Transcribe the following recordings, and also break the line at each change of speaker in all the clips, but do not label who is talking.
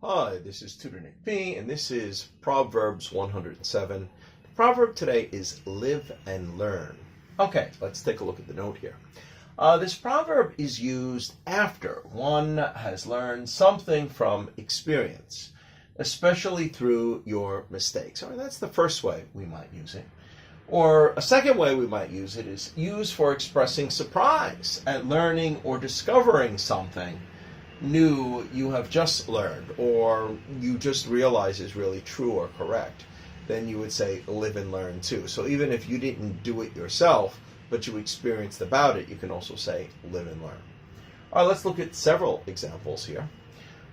Hi, this is Tutor Nick P, and this is Proverbs 107. The proverb today is live and learn. Okay, let's take a look at the note here. This proverb is used after one has learned something from experience, especially through your mistakes. All right, that's the first way we might use it. Or a second way we might use it is used for expressing surprise at learning or discovering something new you have just learned, or you just realize is really true or correct. Then you would say live and learn too. So even if you didn't do it yourself, but you experienced about it, you can also say live and learn. All right, let's look at several examples here.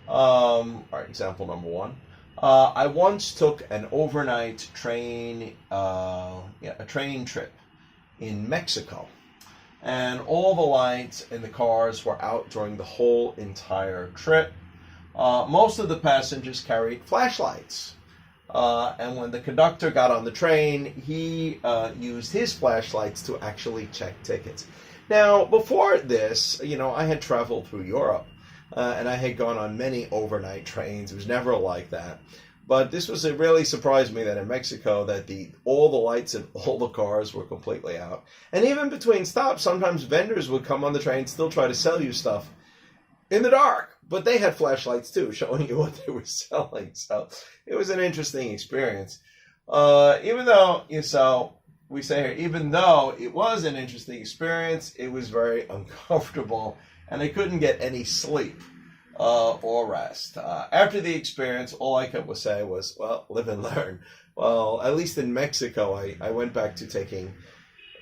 All right, example number one. I once took an overnight train, a train trip in Mexico. And all the lights in the cars were out during the whole entire trip. Most of the passengers carried flashlights. And when the conductor got on the train, he used his flashlights to actually check tickets. Now, before this, I had traveled through Europe, and I had gone on many overnight trains. It was never like that. But this really surprised me that in Mexico that all the lights in all the cars were completely out. And even between stops, sometimes vendors would come on the train and still try to sell you stuff in the dark. But they had flashlights too, showing you what they were selling. So it was an interesting experience. Even though it was an interesting experience, it was very uncomfortable, and I couldn't get any sleep or rest. After the experience, all I could say was, well, live and learn. Well, at least in Mexico, I went back to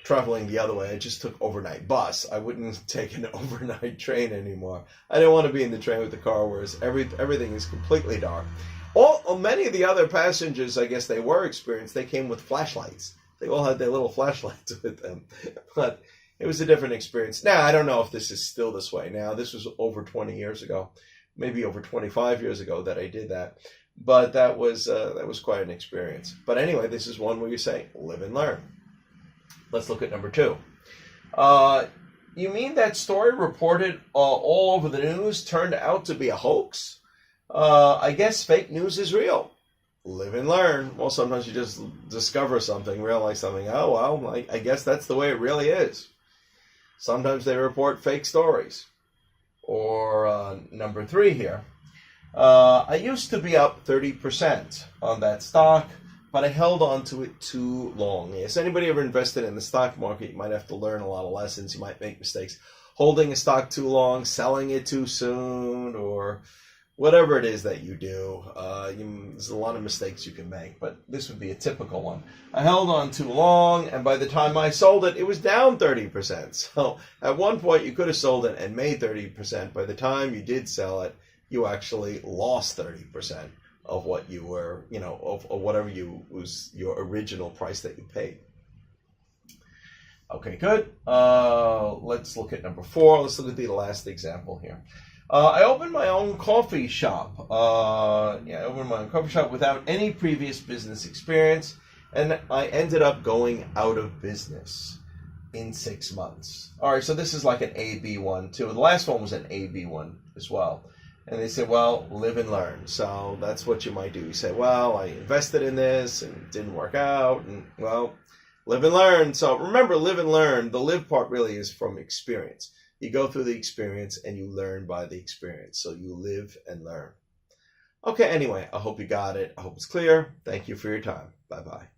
traveling the other way. I just took overnight bus. I wouldn't take an overnight train anymore. I didn't want to be in the train with the car where everything is completely dark. Many of the other passengers, I guess they were experienced. They came with flashlights. They all had their little flashlights with them. But it was a different experience. Now, I don't know if this is still this way. Now, this was over 20 years ago, maybe over 25 years ago that I did that. But that was quite an experience. But anyway, this is one where you say, live and learn. Let's look at number two. You mean that story reported all over the news turned out to be a hoax? I guess fake news is real. Live and learn. Well, sometimes you just discover something, realize something. Oh, well, I guess that's the way it really is. Sometimes they report fake stories. Or number three here. I used to be up 30% on that stock, but I held on to it too long. Yes, anybody ever invested in the stock market, you might have to learn a lot of lessons. You might make mistakes. Holding a stock too long, selling it too soon, or whatever it is that you do, there's a lot of mistakes you can make, but this would be a typical one. I held on too long, and by the time I sold it, it was down 30%. So at one point, you could have sold it and made 30%. By the time you did sell it, you actually lost 30% of what you were, of whatever was your original price that you paid. Okay, good. Let's look at number four. Let's look at the last example here. I opened my own coffee shop. I opened my own coffee shop without any previous business experience, and I ended up going out of business in 6 months. All right, so this is like an A-B one too. The last one was an A-B one as well. And they said, well, live and learn. So that's what you might do. You say, well, I invested in this and it didn't work out, and well, live and learn. So remember, live and learn. The live part really is from experience. You go through the experience and you learn by the experience. So you live and learn. Okay, anyway, I hope you got it. I hope it's clear. Thank you for your time. Bye-bye.